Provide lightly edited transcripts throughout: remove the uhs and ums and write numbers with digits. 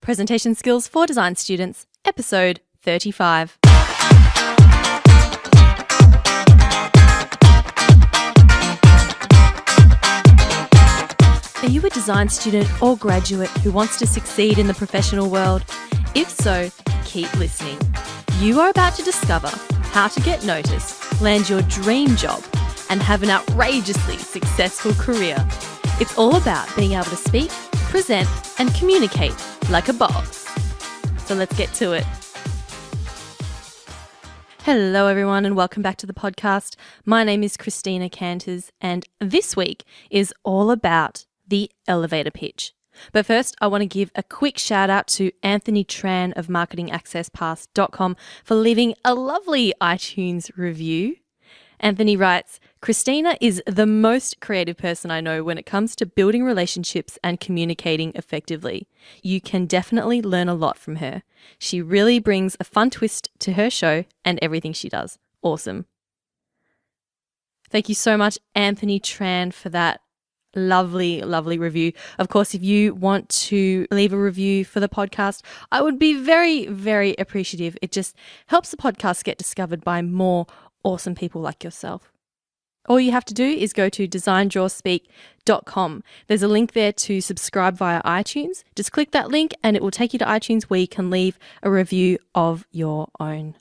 Presentation Skills for Design Students, Episode 35. Are you a design student or graduate who wants to succeed in the professional world? If so, keep listening. You are about to discover how to get noticed, land your dream job, and have an outrageously successful career. It's all about being able to speak, present, and communicate like a boss. So let's get to it. Hello everyone and welcome back to the podcast. My name is Christina Canters and this week is all about the elevator pitch. But first, I want to give a quick shout out to Anthony Tran of marketingaccesspass.com for leaving a lovely iTunes review. Anthony writes, Christina is the most creative person I know when it comes to building relationships and communicating effectively. You can definitely learn a lot from her. She really brings a fun twist to her show and everything she does. Awesome. Thank you so much, Anthony Tran, for that lovely review. Of course, if you want to leave a review for the podcast, I would be very appreciative. It just helps the podcast get discovered by more awesome people like yourself. All you have to do is go to designdrawspeak.com. There's a link there to subscribe via iTunes. Just click that link and it will take you to iTunes where you can leave a review of your own.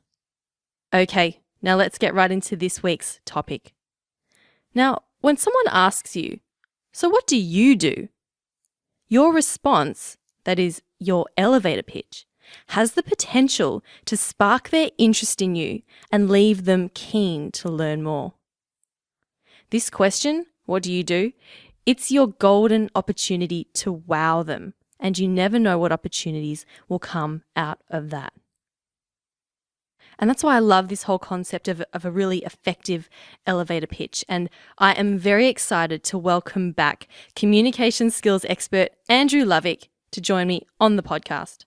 Okay, now let's get right into this week's topic. Now, when someone asks you, so what do you do? Your response, that is your elevator pitch, has the potential to spark their interest in you and leave them keen to learn more. This question, what do you do? It's your golden opportunity to wow them, and you never know what opportunities will come out of that. And that's why I love this whole concept of a really effective elevator pitch. And I am very excited to welcome back communication skills expert Andrew Lovick to join me on the podcast.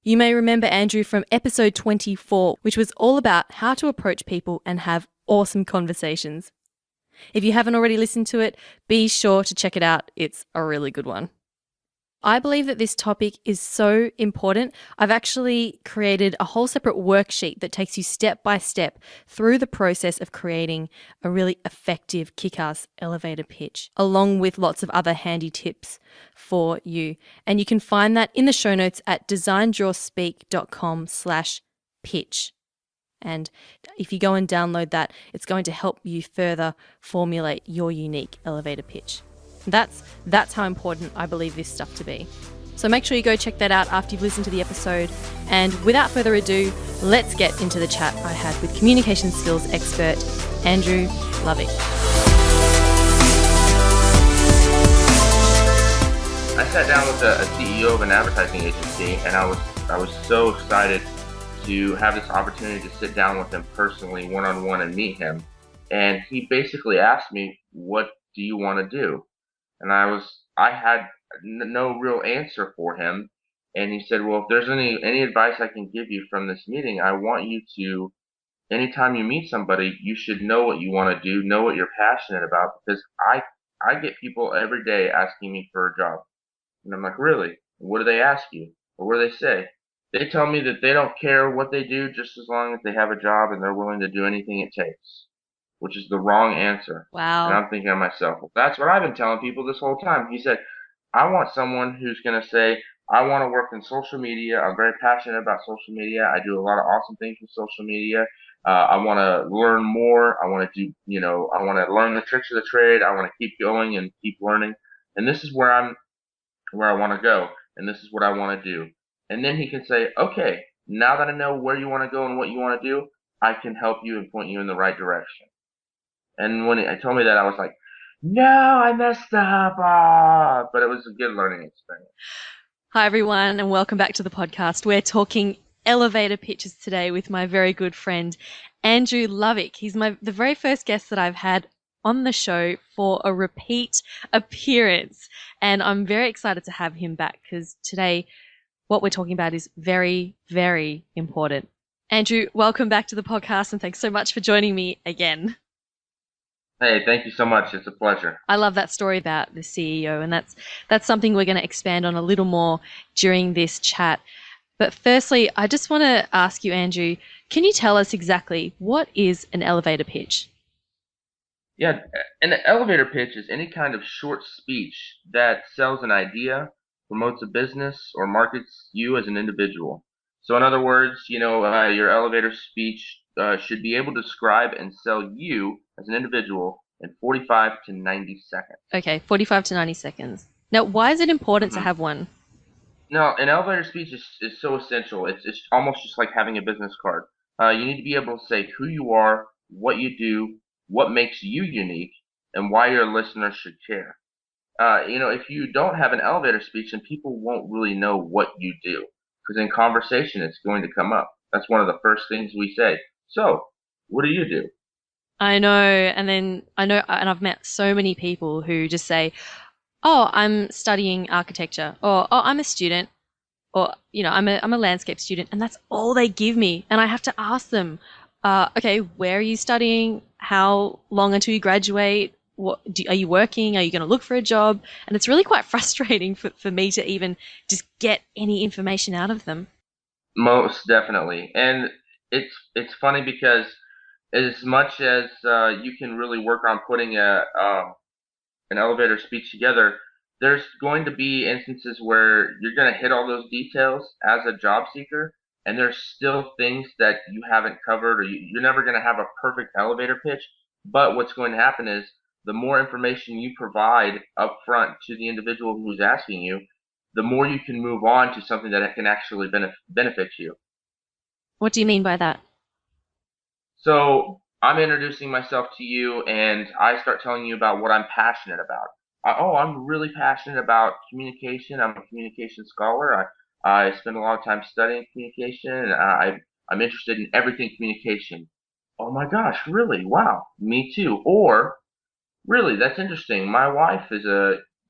You may remember Andrew from episode 24, which was all about how to approach people and have awesome conversations. If you haven't already listened to it, be sure to check it out. It's a really good one. I believe that this topic is so important. I've actually created a whole separate worksheet that takes you step by step through the process of creating a really effective kick-ass elevator pitch, along with lots of other handy tips for you. And you can find that in the show notes at designdrawspeak.com/pitch. And if you go and download that, it's going to help you further formulate your unique elevator pitch. That's how important I believe this stuff to be. So make sure you go check that out after you've listened to the episode. And without further ado, let's get into the chat I had with communication skills expert Andrew Lovick. I sat down with a CEO of an advertising agency, and I was so excited to have this opportunity to sit down with him personally, one-on-one, and meet him. And he basically asked me, "What do you want to do?" And I had no real answer for him. And he said, well, if there's any advice I can give you from this meeting, I want you to, anytime you meet somebody, you should know what you want to do, know what you're passionate about, because I get people every day asking me for a job. And I'm like, really? What do they ask you? Or what do they say? They tell me that they don't care what they do just as long as they have a job and they're willing to do anything it takes, which is the wrong answer. Wow. And I'm thinking to myself, well, that's what I've been telling people this whole time. He said, I want someone who's going to say, I want to work in social media. I'm very passionate about social media. I do a lot of awesome things with social media. I want to learn more. I want to do, I want to learn the tricks of the trade. I want to keep going and keep learning. And this is where I want to go. And this is what I want to do. And then he can say, okay, now that I know where you want to go and what you want to do, I can help you and point you in the right direction. And when he told me that, I was like, no, I messed up. But it was a good learning experience. Hi, everyone, and welcome back to the podcast. We're talking elevator pitches today with my very good friend, Andrew Lovick. He's the very first guest that I've had on the show for a repeat appearance. And I'm very excited to have him back because today what we're talking about is very important. Andrew, welcome back to the podcast and thanks so much for joining me again. Hey, thank you so much. It's a pleasure. I love that story about the CEO, and that's something we're going to expand on a little more during this chat. But firstly, I just want to ask you, Andrew, can you tell us exactly what is an elevator pitch? Yeah, an elevator pitch is any kind of short speech that sells an idea, promotes a business, or markets you as an individual. So, in other words, your elevator speech should be able to describe and sell you as an individual in 45 to 90 seconds. Okay, 45 to 90 seconds. Now, why is it important to hmm have one? Now, an elevator speech is so essential. It's almost just like having a business card. You need to be able to say who you are, what you do, what makes you unique, and why your listeners should care. If you don't have an elevator speech, then people won't really know what you do. Because in conversation, it's going to come up. That's one of the first things we say. So, what do you do? I know, and then I know, and I've met so many people who just say, "Oh, I'm studying architecture," or "Oh, I'm a student," or I'm a landscape student, and that's all they give me, and I have to ask them, "Okay, where are you studying? How long until you graduate? Are you working? Are you going to look for a job?" And it's really quite frustrating for me to even just get any information out of them. Most definitely. And it's funny because as much as you can really work on putting an elevator speech together, there's going to be instances where you're going to hit all those details as a job seeker, and there's still things that you haven't covered, or you're never going to have a perfect elevator pitch. But what's going to happen is the more information you provide up front to the individual who's asking you, the more you can move on to something that can actually benefit you. What do you mean by that? So I'm introducing myself to you, and I start telling you about what I'm passionate about. I'm really passionate about communication. I'm a communication scholar. I spend a lot of time studying communication, and I'm interested in everything communication. Oh my gosh, really? Wow, me too. Or really, that's interesting. My wife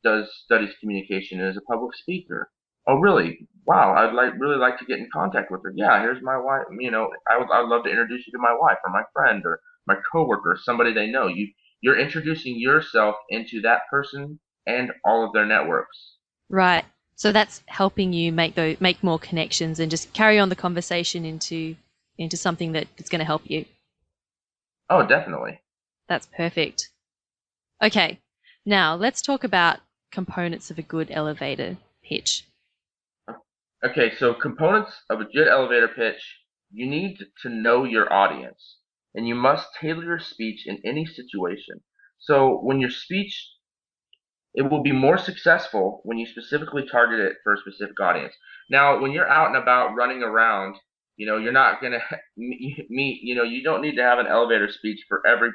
does studies communication and is a public speaker. Oh, really? Wow, really like to get in contact with her. Yeah, here's my wife. I'd love to introduce you to my wife or my friend or my coworker, somebody they know. You're introducing yourself into that person and all of their networks. Right. So that's helping you make more connections and just carry on the conversation into something that's going to help you. Oh, definitely. That's perfect. Okay. Now let's talk about components of a good elevator pitch. Okay, so components of a good elevator pitch, you need to know your audience, and you must tailor your speech in any situation. So when your speech, it will be more successful when you specifically target it for a specific audience. Now, when you're out and about running around, you're not gonna meet, you don't need to have an elevator speech for every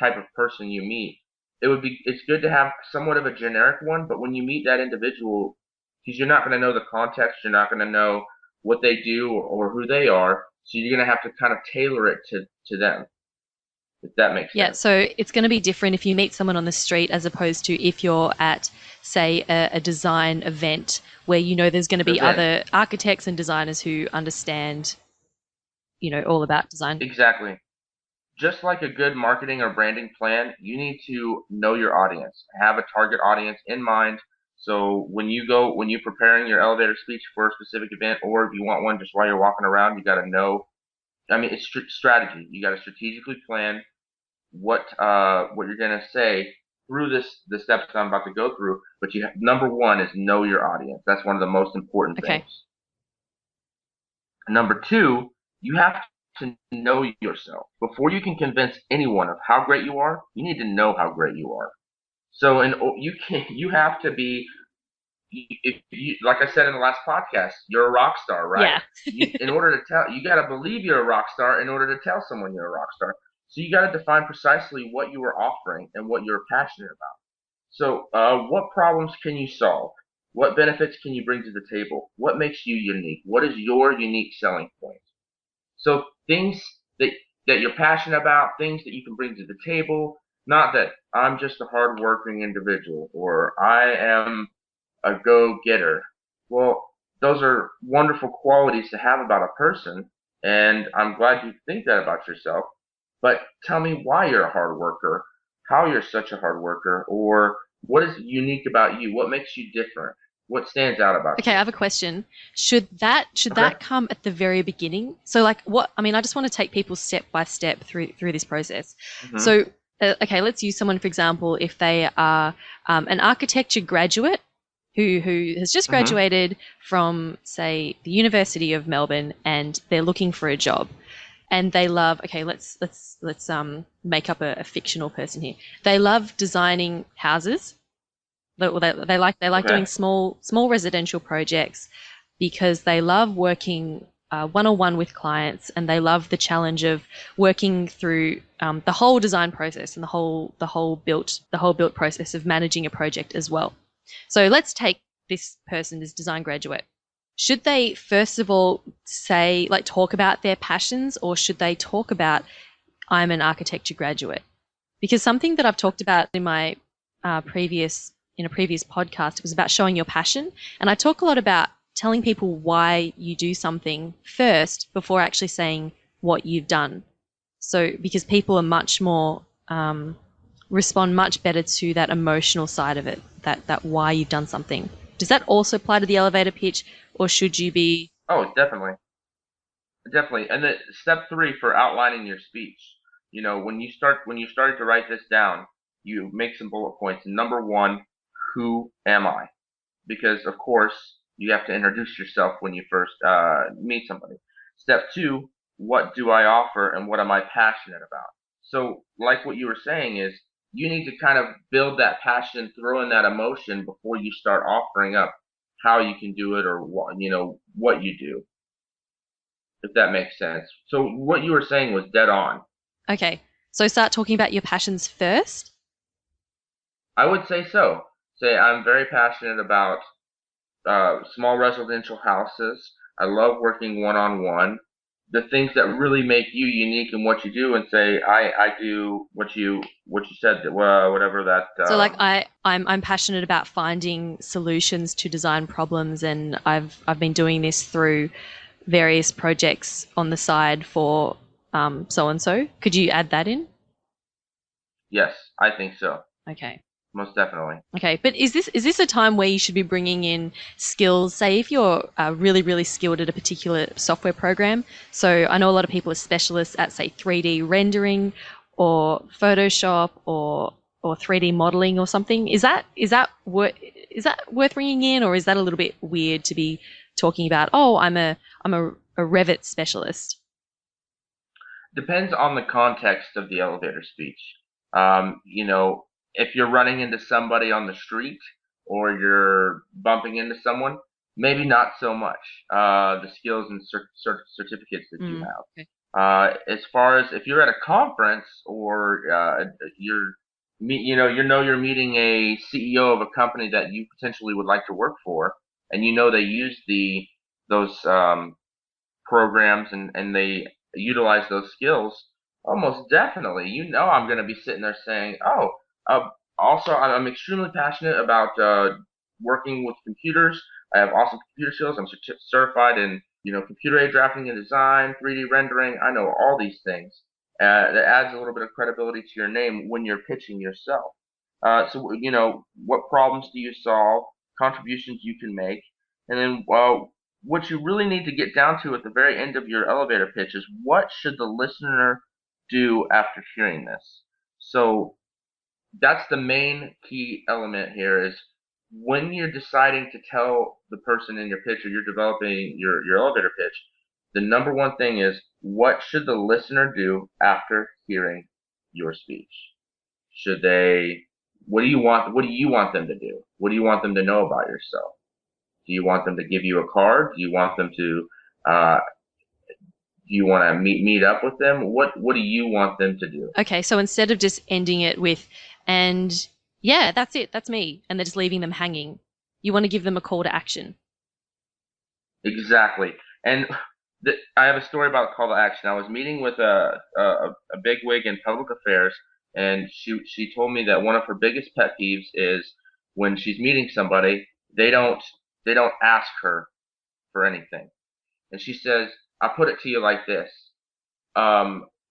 type of person you meet. It's good to have somewhat of a generic one, but when you meet that individual, because you're not going to know the context, you're not going to know what they do or who they are, so you're going to have to kind of tailor it to them, if that makes Yeah, sense. so it's going to be different if you meet someone on the street as opposed to if you're at, say, a design event where you know there's going to be Event. other architects and designers who understand, all about design. Exactly. Just like a good marketing or branding plan, you need to know your audience, have a target audience in mind. So when you're preparing your elevator speech for a specific event, or if you want one just while you're walking around, you got to know. I mean, it's strategy. You got to strategically plan what you're gonna say through the steps I'm about to go through. But number one is know your audience. That's one of the most important Okay. things. Number two, you have to know yourself. Before you can convince anyone of how great you are, you need to know how great you are. So, you have to be, if you, like I said in the last podcast, you're a rock star, right? Yeah. In order to tell, you got to believe you're a rock star in order to tell someone you're a rock star. So you got to define precisely what you are offering and what you're passionate about. So, what problems can you solve? What benefits can you bring to the table? What makes you unique? What is your unique selling point? So things that you're passionate about, things that you can bring to the table, not that I'm just a hardworking individual or I am a go-getter. Well, those are wonderful qualities to have about a person, and I'm glad you think that about yourself. But tell me why you're a hard worker. how you're such a hard worker, or what is unique about you? What makes you different? What stands out about Okay, I you? have a question. Should that Okay. come at the very beginning? So like what I mean, I just want to take people step by step through this process. Hmm. So okay, let's use someone for example if they are an architecture graduate who has just Hmm. graduated from say the University of Melbourne and they're looking for a job and they love okay let's make up a fictional person here. They love designing houses. They like Okay. doing small residential projects because they love working one on one with clients and they love the challenge of working through the whole design process and the whole built process of managing a project as well. So let's take this person as design graduate. Should they first of all say like talk about their passions or should they talk about I'm an architecture graduate? Because something that I've talked about in my previous in a previous podcast was about showing your passion, and I talk a lot about telling people why you do something first before actually saying what you've done. So because people are much more respond much better to that emotional side of it, that why you've done something. Does that also apply to the elevator pitch, or should you be Oh, definitely. Definitely. And then step three for outlining your speech. When you started to write this down, you make some bullet points. Number one, who am I? Because of course you have to introduce yourself when you first meet somebody. Step two, what do I offer and what am I passionate about? So, like what you were saying is, you need to kind of build that passion, throw in that emotion before you start offering up how you can do it or what you do, if that makes sense. So, what you were saying was dead on. okay? So start talking about your passions first. I would say so. Say I'm very passionate about small residential houses. I love working one on one. The things that really make you unique in what you do, and say I do what you said, whatever that. So like I'm passionate about finding solutions to design problems and I've been doing this through various projects on the side for so and so. Could you add that in? Yes, I think so. Okay. Most definitely. Okay, but is this a time where you should be bringing in skills? Say if you're really skilled at a particular software program. So I know a lot of people are specialists at say 3D rendering or Photoshop or 3D modeling or something. Is that worth bringing in, or is that a little bit weird to be talking about? Oh, I'm a Revit specialist. Depends on the context of the elevator speech. If you're running into somebody on the street or you're bumping into someone, maybe not so much. The skills and certificates that you Mm, have. okay. As far as if you're at a conference or you're meeting a CEO of a company that you potentially would like to work for, and they use those programs and they utilize those skills, almost definitely, I'm going to be sitting there saying, oh, also I'm extremely passionate about working with computers. I have awesome computer skills. I'm certified in computer aided drafting and design, 3D rendering. I know all these things. That adds a little bit of credibility to your name when you're pitching yourself. So what problems do you solve? Contributions you can make, and then what you really need to get down to at the very end of your elevator pitch is what should the listener do after hearing this. So that's the main key element here is when you're deciding to tell the person in your pitch or you're developing your elevator pitch, the number one thing is what should the listener do after hearing your speech? Should they what do you want them to do? What do you want them to know about yourself? Do you want them to give you a card? Do you want them to uh, do you want to meet up with them? What do you want them to do? Okay, so instead of just ending it with, and yeah, that's it, that's me, and they're just leaving them hanging, you want to give them a call to action. Exactly. And I have a story about call to action. I was meeting with a bigwig in public affairs, and she told me that one of her biggest pet peeves is when she's meeting somebody, they don't they don't ask her for anything. And she says, "I put it to you like this: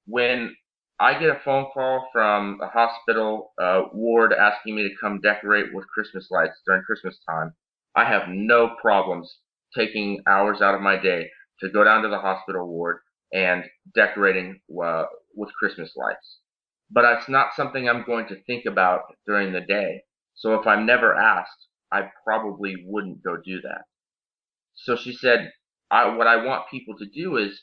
when I get a phone call from a hospital ward asking me to come decorate with Christmas lights during Christmas time, I have no problems taking hours out of my day to go down to the hospital ward and decorating with Christmas lights. But it's not something I'm going to think about during the day. So if I'm never asked, I probably wouldn't go do that. So she said, what I want people to do is,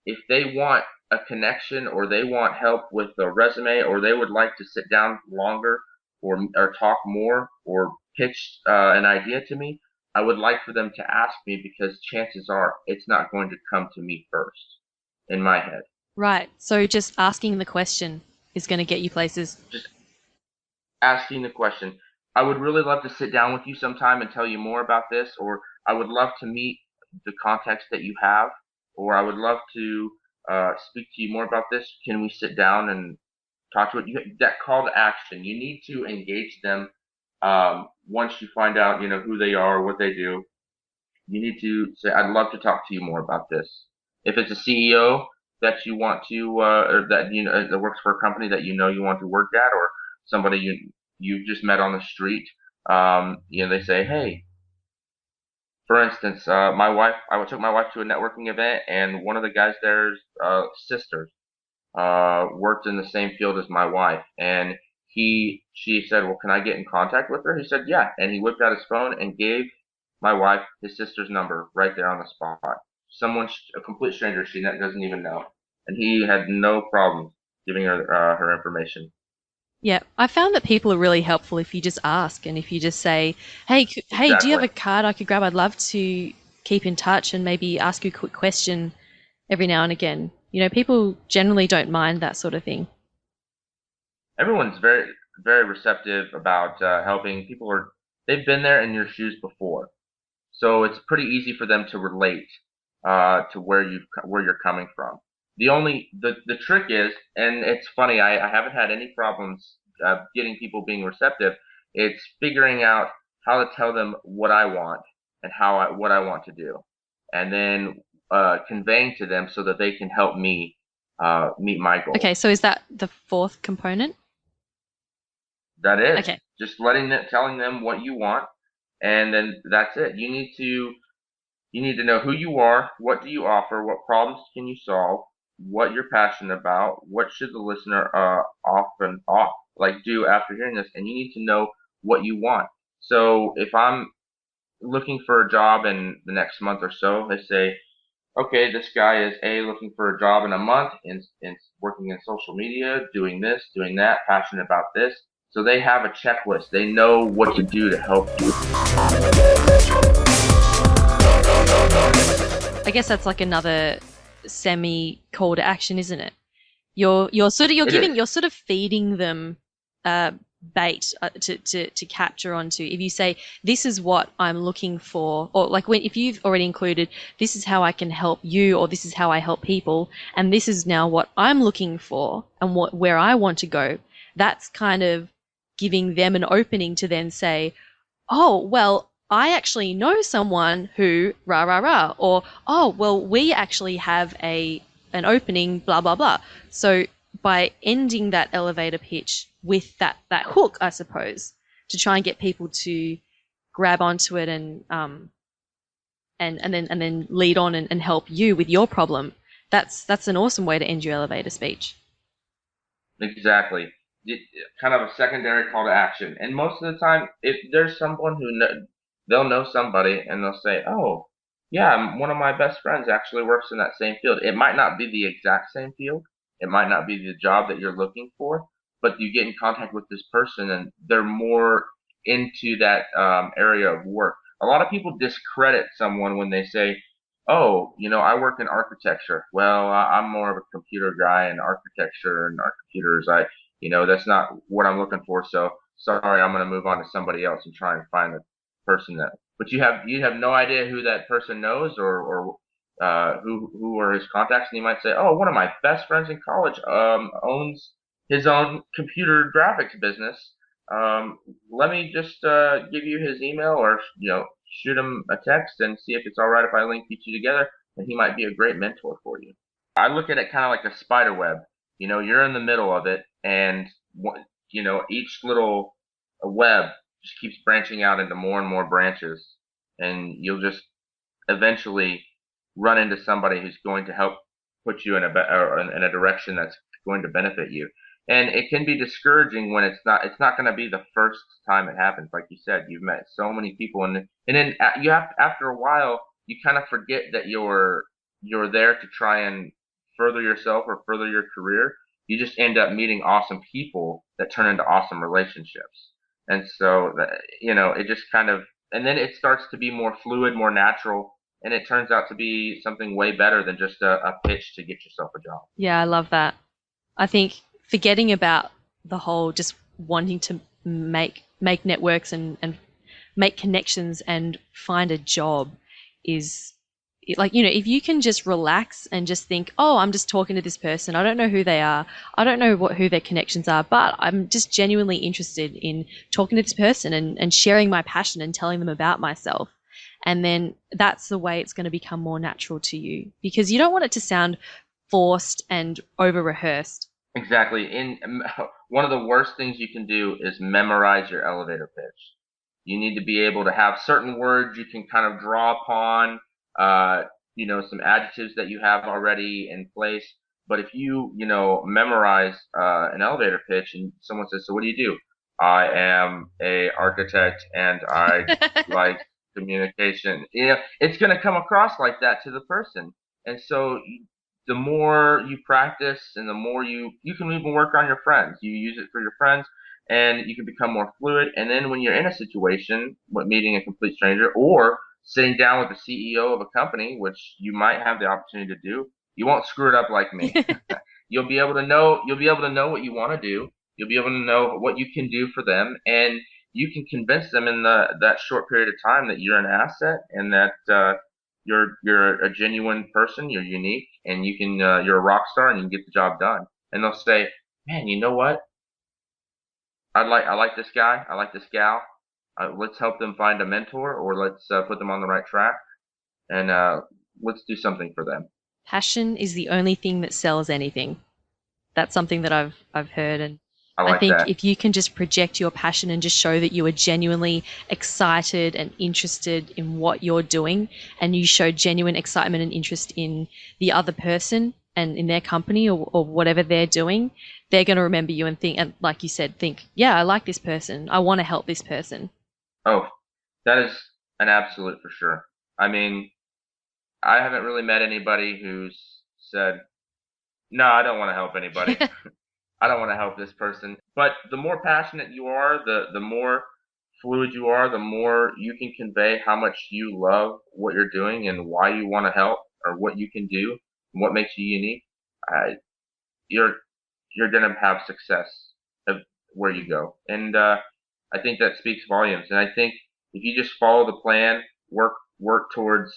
if they want a connection or they want help with a resume or they would like to sit down longer or talk more or pitch an idea to me, I would like for them to ask me, because chances are it's not going to come to me first in my head. Right. So just asking the question is going to get you places. Just asking the question. I would really love to sit down with you sometime and tell you more about this, or I would love to meet the context that you have, or I would love to speak to you more about this. Can we sit down and talk to it? That call to action. You need to engage them once you find out, who they are, what they do. You need to say, "I'd love to talk to you more about this." If it's a CEO that you want to, or that that works for a company that you want to work at, or somebody you've just met on the street, they say, "Hey," for instance, I took my wife to a networking event, and one of the guys there's sisters worked in the same field as my wife, and she said, "Well, can I get in contact with her?" He said, "Yeah," and he whipped out his phone and gave my wife his sister's number right there on the spot. A complete stranger she doesn't even know, and he had no problem giving her her information. Yeah, I found that people are really helpful if you just ask and if you just say, "Hey, hey, do you have Exactly. a card I could grab? I'd love to keep in touch and maybe ask you a quick question every now and again." People generally don't mind that sort of thing. Everyone's very, very receptive about helping. They've been there in your shoes before, so it's pretty easy for them to relate to where you're coming from. The trick is, and it's funny, I haven't had any problems getting people being receptive. It's figuring out how to tell them what I want and what I want to do, and then conveying to them so that they can help me meet my Okay, goals. so is that the fourth component? That is Okay. just telling them what you want, and then that's it. You need to know who you are, what do you offer, what problems can you solve, what you're passionate about, what should the listener do after hearing this, and you need to know what you want. So if I'm looking for a job in the next month or so, they say, okay, this guy is looking for a job in a month in working in social media, doing this, doing that, passionate about this. So they have a checklist. They know what to do to help you. I guess that's like another semi call to action, isn't it? It is. you're sort of feeding them uh, bait to capture onto. If you say, "This is what I'm looking for," or like if you've already included, "This is how I can help you," or "This is how I help people," and this is now what I'm looking for and where I want to go. That's kind of giving them an opening to then say, "Oh, well, I actually know someone who rah rah rah," or "Oh, well, we actually have an opening, blah blah blah." So by ending that elevator pitch with that hook, I suppose, to try and get people to grab onto it and then lead on and help you with your problem. That's an awesome way to end your elevator speech. Exactly. Kind of a secondary call to action. And most of the time, if there's someone they'll know somebody and they'll say, "Oh, yeah, one of my best friends actually works in that same field." It might not be the exact same field. It might not be the job that you're looking for, but you get in contact with this person and they're more into that area of work. A lot of people discredit someone when they say, "Oh, I work in architecture." Well, I'm more of a computer guy, and architecture and our computers, that's not what I'm looking for. So sorry, I'm going to move on to somebody else and try and find a person that. But you have no idea who that person knows, or who are his contacts, and you might say, "Oh, one of my best friends in college owns his own computer graphics business. Um, Let me just give you his email, or shoot him a text and see if it's all right if I link you two together, and he might be a great mentor for you." I look at it kind of like a spider web. You're in the middle of it, and each little web just keeps branching out into more and more branches, and you'll just eventually run into somebody who's going to help put you in a direction that's going to benefit you. And it can be discouraging when it's not going to be the first time it happens. Like you said, you've met so many people, and then you have after a while you kind of forget that you're there to try and further yourself or further your career. You just end up meeting awesome people that turn into awesome relationships. And so it just kind of, and then it starts to be more fluid, more natural, and it turns out to be something way better than just a pitch to get yourself a job. Yeah, I love that. I think forgetting about the whole just wanting to make networks and make connections and find a job is like, if you can just relax and just think, oh, I'm just talking to this person. I don't know who they are. I don't know who their connections are, but I'm just genuinely interested in talking to this person and sharing my passion and telling them about myself. And then that's the way it's going to become more natural to you, because you don't want it to sound forced and over rehearsed. Exactly. One of the worst things you can do is memorize your elevator pitch. You need to be able to have certain words you can kind of draw upon, some adjectives that you have already in place. But if memorize an elevator pitch and someone says, "So what do you do?" I am a architect and I like communication. It's going to come across like that to the person. And so the more you practice and the more you can even work on your friends. You use it for your friends and you can become more fluid. And then when you're in a situation, meeting a complete stranger or sitting down with the CEO of a company, which you might have the opportunity to do, you won't screw it up like me. You'll be able to know what you want to do. You'll be able to know what you can do for them, and you can convince them in that short period of time that you're an asset and that you're a genuine person, you're unique, and you're a rock star, and you can get the job done. And they'll say, "Man, you know what? I like this guy, I like this gal. Let's help them find a mentor, or let's put them on the right track, and let's do something for them." Passion is the only thing that sells anything. That's something that I've heard, and I I like think that. if you can just project your passion and just show that you are genuinely excited and interested in what you're doing, and you show genuine excitement and interest in the other person and in their company, or whatever they're doing, they're going to remember you and think, and like you said, think, yeah, I like this person. I want to help this person. Oh, that is an absolute for sure. I mean, I haven't really met anybody who's said, "No, I don't want to help anybody. I don't want to help this person." But the more passionate you are, the more fluid you are, the more you can convey how much you love what you're doing and why you want to help or what you can do and what makes you unique. Uh, you're you're gonna have success of where you go, and I think that speaks volumes. And I think if you just follow the plan, work towards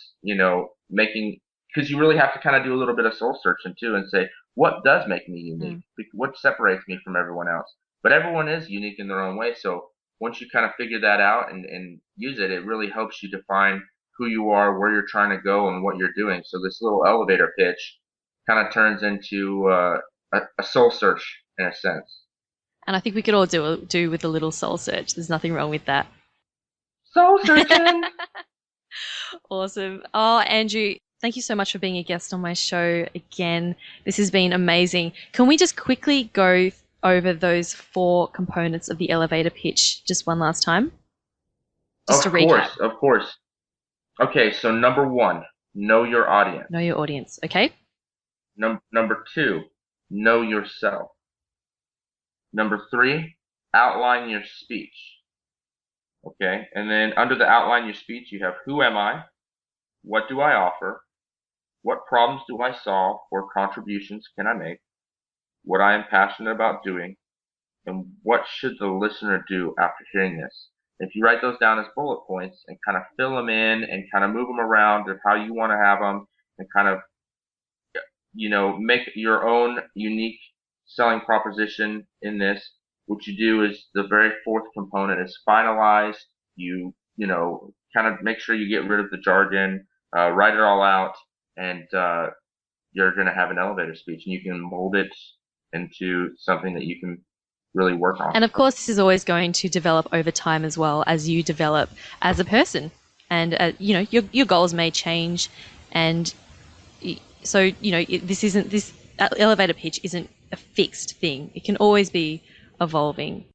making, because you really have to kind of do a little bit of soul searching too, and say what does make me unique, Mm. what separates me from everyone else. But everyone is unique in their own way. So once you kind of figure that out and use it, it really helps you define who you are, where you're trying to go, and what you're doing. So this little elevator pitch kind of turns into a soul search in a sense. And I think we could all do with a little soul search. There's nothing wrong with that. Soul searching. Awesome. Oh, Andrew, thank you so much for being a guest on my show again. This has been amazing. Can we just quickly go over those 4 components of the elevator pitch just one last time? Just to Of recap. course, of course. Okay, so number 1, know your audience. Know your audience, okay? Number 2, know yourself. Number 3, outline your speech. Okay, and then under the outline your speech, you have who am I? What do I offer? What problems do I solve or contributions can I make? What I am passionate about doing? And what should the listener do after hearing this? If you write those down as bullet points and kind of fill them in and kind of move them around to how you want to have them and kind of, make your own unique selling proposition in this, what you do is the very fourth component is finalize. Kind of make sure you get rid of the jargon, write it all out, and you're going to have an elevator speech, and you can mold it into something that you can really work on. And of course, this is always going to develop over time as well as you develop as a person. And, your goals may change. And so, this elevator pitch isn't a fixed thing. It can always be evolving.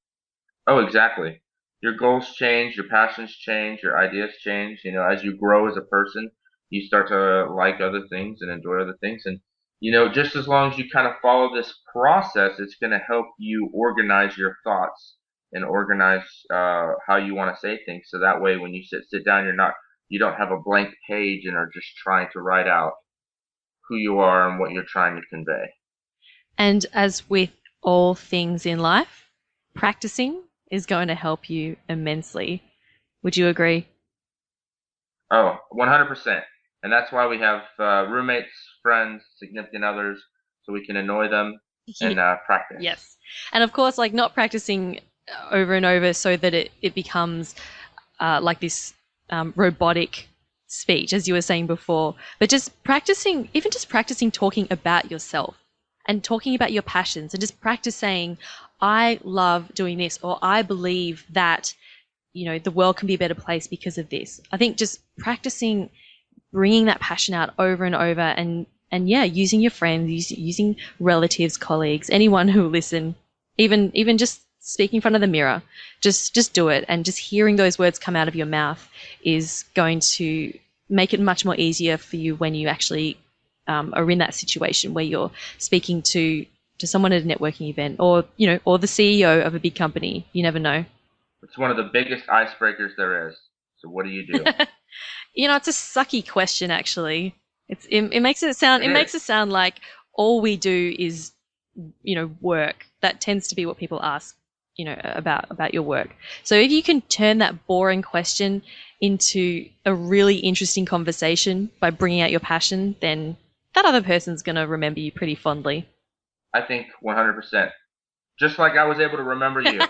Oh, exactly. Your goals change, your passions change, your ideas change. As you grow as a person, you start to like other things and enjoy other things. And, just as long as you kind of follow this process, it's going to help you organize your thoughts and organize how you want to say things. So that way, when you sit down, you don't have a blank page and are just trying to write out who you are and what you're trying to convey. And as with all things in life, practicing is going to help you immensely. Would you agree? Oh, 100%. And that's why we have roommates, friends, significant others, so we can annoy them and practice. Yes. And of course, like not practicing over and over so that it becomes like this robotic speech, as you were saying before, but just practicing talking about yourself and talking about your passions and just practice saying, I love doing this, or I believe that, the world can be a better place because of this. I think just practicing bringing that passion out over and over and using your friends, using relatives, colleagues, anyone who will listen, even just speak in front of the mirror, just do it. And just hearing those words come out of your mouth is going to make it much more easier for you when you actually are in that situation where you're speaking to someone at a networking event or the CEO of a big company. You never know. It's one of the biggest icebreakers there is. So what do you do? It's a sucky question, actually. It makes it sound like all we do is, work. That tends to be what people ask, about your work. So if you can turn that boring question into a really interesting conversation by bringing out your passion, then that other person's going to remember you pretty fondly. I think 100%. Just like I was able to remember you.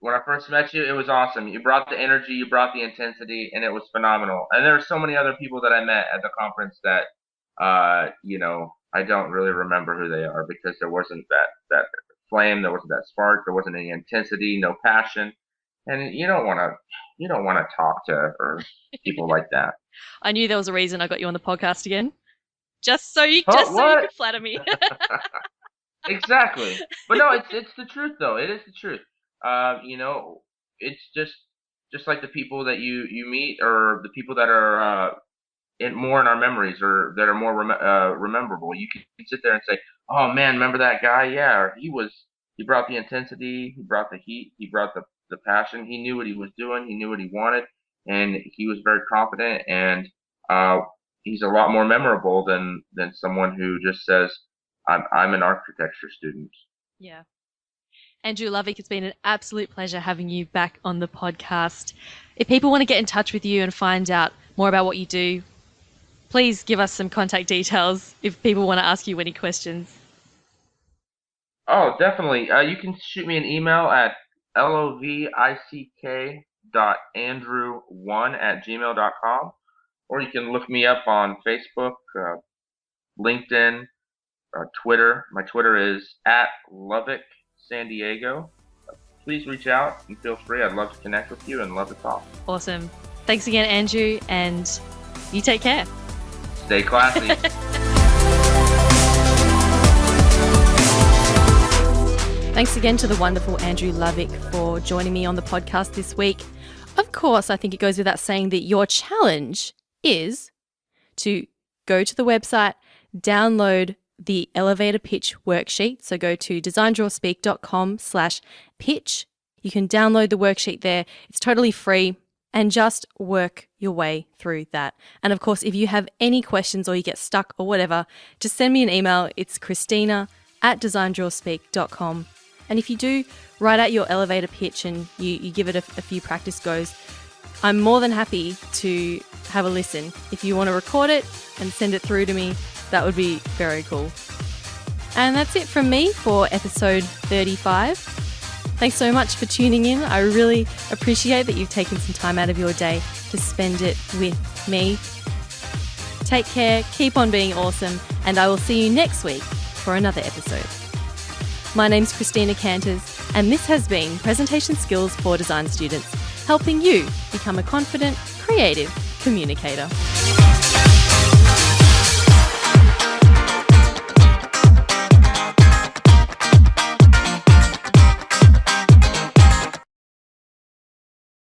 When I first met you, it was awesome. You brought the energy, you brought the intensity, and it was phenomenal. And there are so many other people that I met at the conference that, I don't really remember who they are because there wasn't that flame, there wasn't that spark, there wasn't any intensity, no passion. And you don't want to talk to people like that. I knew there was a reason I got you on the podcast again. Just so you could flatter me. Exactly. But no, it's the truth though. It is the truth. It's just like the people that you meet or the people that are more in our memories or that are more rememberable. You can sit there and say, "Oh man, remember that guy? Yeah, or he brought the intensity, he brought the heat, he brought the passion. He knew what he was doing, he knew what he wanted, and he was very confident. And he's a lot more memorable than someone who just says, I'm an architecture student." Yeah. Andrew Lovick, it's been an absolute pleasure having you back on the podcast. If people want to get in touch with you and find out more about what you do, please give us some contact details if people want to ask you any questions. Oh, definitely. You can shoot me an email at lovick.andrew1@gmail.com, or you can look me up on Facebook, LinkedIn, Twitter. My Twitter is @LovickSanDiego. Please reach out and feel free. I'd love to connect with you and love to talk. Awesome. Thanks again, Andrew, and you take care. Stay classy. Thanks again to the wonderful Andrew Lovick for joining me on the podcast this week. Of course, I think it goes without saying that your challenge is to go to the website, download the elevator pitch worksheet. So go to designdrawspeak.com/pitch. You can download the worksheet there. It's totally free and just work your way through that. And of course, if you have any questions or you get stuck or whatever, just send me an email. It's Christina@designdrawspeak.com. And if you do write out your elevator pitch and you give it a few practice goes, I'm more than happy to have a listen. If you want to record it and send it through to me, that would be very cool. And that's it from me for episode 35. Thanks so much for tuning in. I really appreciate that you've taken some time out of your day to spend it with me. Take care, keep on being awesome, and I will see you next week for another episode. My name's Christina Canters, and this has been Presentation Skills for Design Students, helping you become a confident, creative communicator.